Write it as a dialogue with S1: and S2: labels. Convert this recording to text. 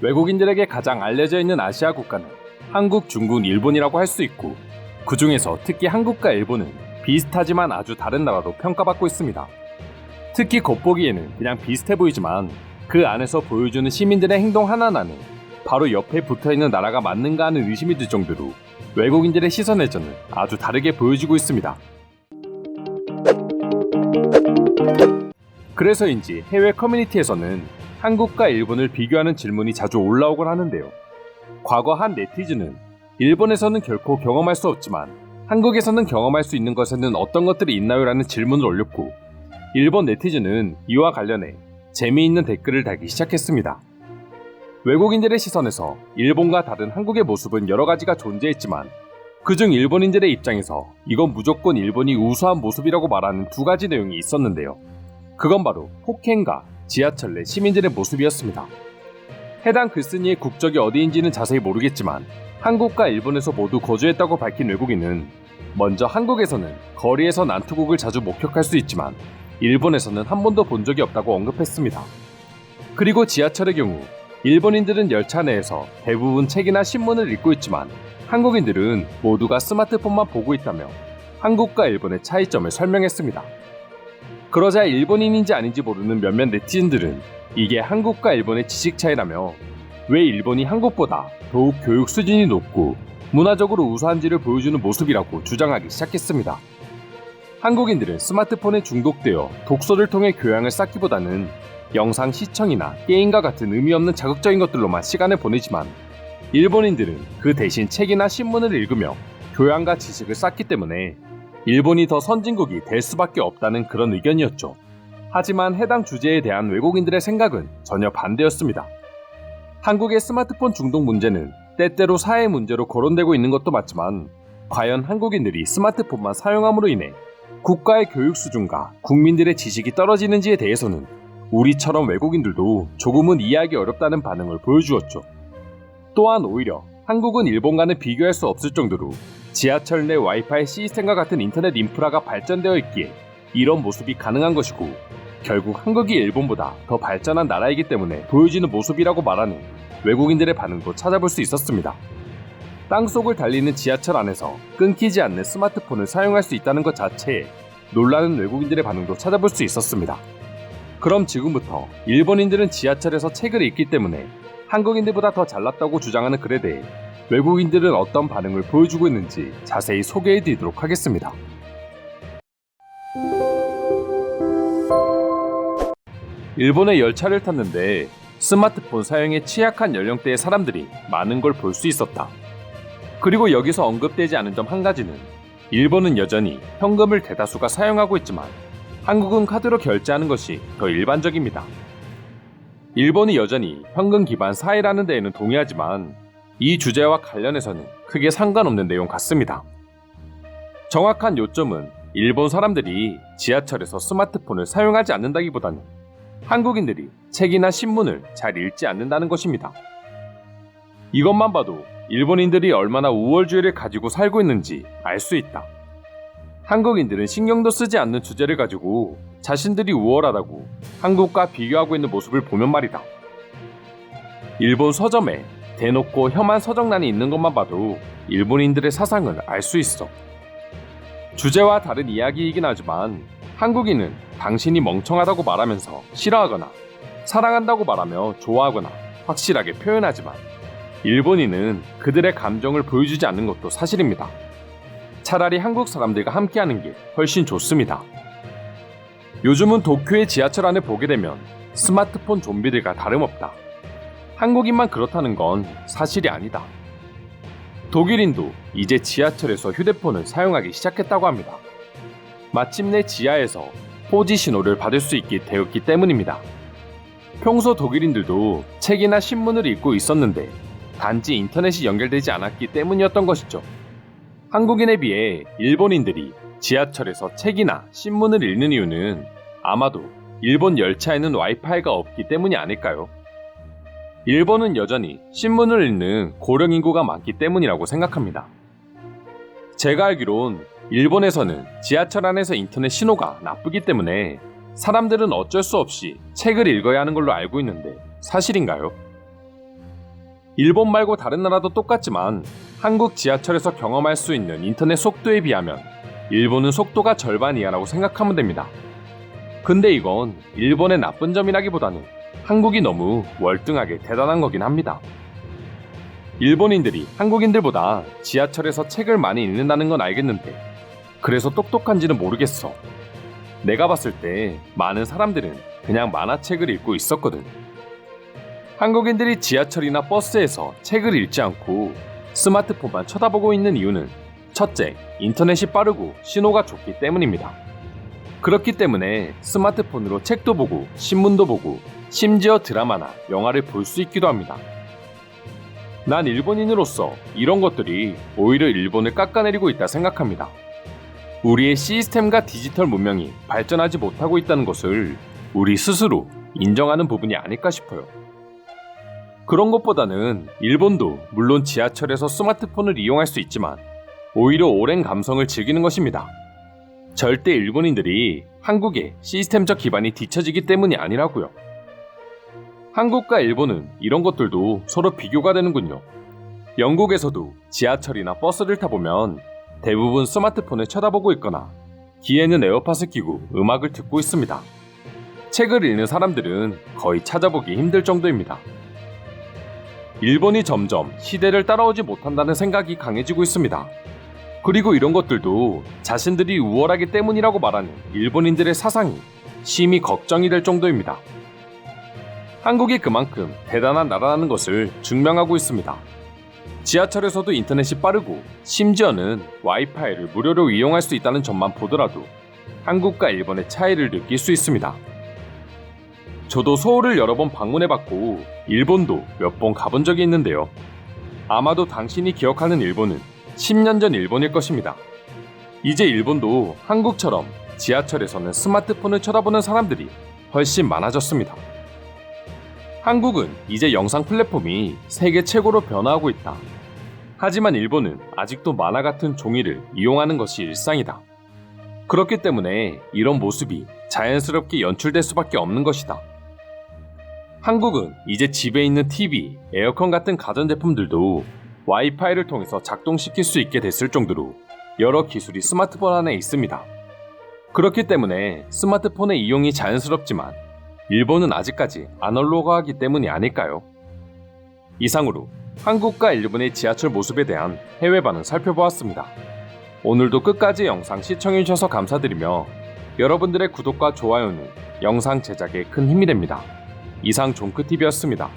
S1: 외국인들에게 가장 알려져 있는 아시아 국가는 한국, 중국, 일본이라고 할 수 있고 그 중에서 특히 한국과 일본은 비슷하지만 아주 다른 나라로 평가받고 있습니다. 특히 겉보기에는 그냥 비슷해 보이지만 그 안에서 보여주는 시민들의 행동 하나하나는 바로 옆에 붙어있는 나라가 맞는가 하는 의심이 들 정도로 외국인들의 시선에서는 아주 다르게 보여지고 있습니다. 그래서인지 해외 커뮤니티에서는 한국과 일본을 비교하는 질문이 자주 올라오곤 하는데요. 과거 한 네티즌은 일본에서는 결코 경험할 수 없지만 한국에서는 경험할 수 있는 것에는 어떤 것들이 있나요? 라는 질문을 올렸고 일본 네티즌은 이와 관련해 재미있는 댓글을 달기 시작했습니다. 외국인들의 시선에서 일본과 다른 한국의 모습은 여러 가지가 존재했지만 그중 일본인들의 입장에서 이건 무조건 일본이 우수한 모습이라고 말하는 두 가지 내용이 있었는데요. 그건 바로 폭행과 지하철 내 시민들의 모습이었습니다. 해당 글쓴이의 국적이 어디인지는 자세히 모르겠지만 한국과 일본에서 모두 거주했다고 밝힌 외국인은 먼저 한국에서는 거리에서 난투극을 자주 목격할 수 있지만 일본에서는 한 번도 본 적이 없다고 언급했습니다. 그리고 지하철의 경우 일본인들은 열차 내에서 대부분 책이나 신문을 읽고 있지만 한국인들은 모두가 스마트폰만 보고 있다며 한국과 일본의 차이점을 설명했습니다. 그러자 일본인인지 아닌지 모르는 몇몇 네티즌들은 이게 한국과 일본의 지식 차이라며 왜 일본이 한국보다 더욱 교육 수준이 높고 문화적으로 우수한지를 보여주는 모습이라고 주장하기 시작했습니다. 한국인들은 스마트폰에 중독되어 독서를 통해 교양을 쌓기보다는 영상 시청이나 게임과 같은 의미 없는 자극적인 것들로만 시간을 보내지만 일본인들은 그 대신 책이나 신문을 읽으며 교양과 지식을 쌓기 때문에 일본이 더 선진국이 될 수밖에 없다는 그런 의견이었죠. 하지만 해당 주제에 대한 외국인들의 생각은 전혀 반대였습니다. 한국의 스마트폰 중독 문제는 때때로 사회 문제로 거론되고 있는 것도 맞지만 과연 한국인들이 스마트폰만 사용함으로 인해 국가의 교육 수준과 국민들의 지식이 떨어지는지에 대해서는 우리처럼 외국인들도 조금은 이해하기 어렵다는 반응을 보여주었죠. 또한 오히려 한국은 일본과는 비교할 수 없을 정도로 지하철 내 와이파이 시스템과 같은 인터넷 인프라가 발전되어 있기에 이런 모습이 가능한 것이고 결국 한국이 일본보다 더 발전한 나라이기 때문에 보여지는 모습이라고 말하는 외국인들의 반응도 찾아볼 수 있었습니다. 땅속을 달리는 지하철 안에서 끊기지 않는 스마트폰을 사용할 수 있다는 것 자체에 놀라는 외국인들의 반응도 찾아볼 수 있었습니다. 그럼 지금부터 일본인들은 지하철에서 책을 읽기 때문에 한국인들보다 더 잘났다고 주장하는 글에 대해 외국인들은 어떤 반응을 보여주고 있는지 자세히 소개해드리도록 하겠습니다. 일본의 열차를 탔는데 스마트폰 사용에 취약한 연령대의 사람들이 많은 걸 볼 수 있었다. 그리고 여기서 언급되지 않은 점 한 가지는 일본은 여전히 현금을 대다수가 사용하고 있지만 한국은 카드로 결제하는 것이 더 일반적입니다. 일본이 여전히 현금 기반 사회라는 데에는 동의하지만 이 주제와 관련해서는 크게 상관없는 내용 같습니다. 정확한 요점은 일본 사람들이 지하철에서 스마트폰을 사용하지 않는다기보다는 한국인들이 책이나 신문을 잘 읽지 않는다는 것입니다. 이것만 봐도 일본인들이 얼마나 우월주의를 가지고 살고 있는지 알 수 있다. 한국인들은 신경도 쓰지 않는 주제를 가지고 자신들이 우월하다고 한국과 비교하고 있는 모습을 보면 말이다. 일본 서점에 대놓고 혐한 서적란이 있는 것만 봐도 일본인들의 사상을 알 수 있어. 주제와 다른 이야기이긴 하지만 한국인은 당신이 멍청하다고 말하면서 싫어하거나 사랑한다고 말하며 좋아하거나 확실하게 표현하지만 일본인은 그들의 감정을 보여주지 않는 것도 사실입니다. 차라리 한국 사람들과 함께하는 게 훨씬 좋습니다. 요즘은 도쿄의 지하철 안을 보게 되면 스마트폰 좀비들과 다름없다. 한국인만 그렇다는 건 사실이 아니다. 독일인도 이제 지하철에서 휴대폰을 사용하기 시작했다고 합니다. 마침내 지하에서 4G 신호를 받을 수 있게 되었기 때문입니다. 평소 독일인들도 책이나 신문을 읽고 있었는데 단지 인터넷이 연결되지 않았기 때문이었던 것이죠. 한국인에 비해 일본인들이 지하철에서 책이나 신문을 읽는 이유는 아마도 일본 열차에는 와이파이가 없기 때문이 아닐까요? 일본은 여전히 신문을 읽는 고령 인구가 많기 때문이라고 생각합니다. 제가 알기론 일본에서는 지하철 안에서 인터넷 신호가 나쁘기 때문에 사람들은 어쩔 수 없이 책을 읽어야 하는 걸로 알고 있는데 사실인가요? 일본 말고 다른 나라도 똑같지만 한국 지하철에서 경험할 수 있는 인터넷 속도에 비하면 일본은 속도가 절반 이하라고 생각하면 됩니다. 근데 이건 일본의 나쁜 점이라기보다는 한국이 너무 월등하게 대단한 거긴 합니다. 일본인들이 한국인들보다 지하철에서 책을 많이 읽는다는 건 알겠는데 그래서 똑똑한지는 모르겠어. 내가 봤을 때 많은 사람들은 그냥 만화책을 읽고 있었거든. 한국인들이 지하철이나 버스에서 책을 읽지 않고 스마트폰만 쳐다보고 있는 이유는 첫째, 인터넷이 빠르고 신호가 좋기 때문입니다. 그렇기 때문에 스마트폰으로 책도 보고 신문도 보고 심지어 드라마나 영화를 볼 수 있기도 합니다. 난 일본인으로서 이런 것들이 오히려 일본을 깎아내리고 있다 생각합니다. 우리의 시스템과 디지털 문명이 발전하지 못하고 있다는 것을 우리 스스로 인정하는 부분이 아닐까 싶어요. 그런 것보다는 일본도 물론 지하철에서 스마트폰을 이용할 수 있지만 오히려 오랜 감성을 즐기는 것입니다. 절대 일본인들이 한국의 시스템적 기반이 뒤처지기 때문이 아니라고요. 한국과 일본은 이런 것들도 서로 비교가 되는군요. 영국에서도 지하철이나 버스를 타보면 대부분 스마트폰을 쳐다보고 있거나 귀에는 에어팟을 끼고 음악을 듣고 있습니다. 책을 읽는 사람들은 거의 찾아보기 힘들 정도입니다. 일본이 점점 시대를 따라오지 못한다는 생각이 강해지고 있습니다. 그리고 이런 것들도 자신들이 우월하기 때문이라고 말하는 일본인들의 사상이 심히 걱정이 될 정도입니다. 한국이 그만큼 대단한 나라라는 것을 증명하고 있습니다. 지하철에서도 인터넷이 빠르고 심지어는 와이파이를 무료로 이용할 수 있다는 점만 보더라도 한국과 일본의 차이를 느낄 수 있습니다. 저도 서울을 여러 번 방문해봤고 일본도 몇 번 가본 적이 있는데요. 아마도 당신이 기억하는 일본은 10년 전 일본일 것입니다. 이제 일본도 한국처럼 지하철에서는 스마트폰을 쳐다보는 사람들이 훨씬 많아졌습니다. 한국은 이제 영상 플랫폼이 세계 최고로 변화하고 있다. 하지만 일본은 아직도 만화 같은 종이를 이용하는 것이 일상이다. 그렇기 때문에 이런 모습이 자연스럽게 연출될 수밖에 없는 것이다. 한국은 이제 집에 있는 TV, 에어컨 같은 가전제품들도 와이파이를 통해서 작동시킬 수 있게 됐을 정도로 여러 기술이 스마트폰 안에 있습니다. 그렇기 때문에 스마트폰의 이용이 자연스럽지만 일본은 아직까지 아날로그하기 때문이 아닐까요? 이상으로 한국과 일본의 지하철 모습에 대한 해외 반응 살펴보았습니다. 오늘도 끝까지 영상 시청해주셔서 감사드리며 여러분들의 구독과 좋아요는 영상 제작에 큰 힘이 됩니다. 이상 종크TV였습니다.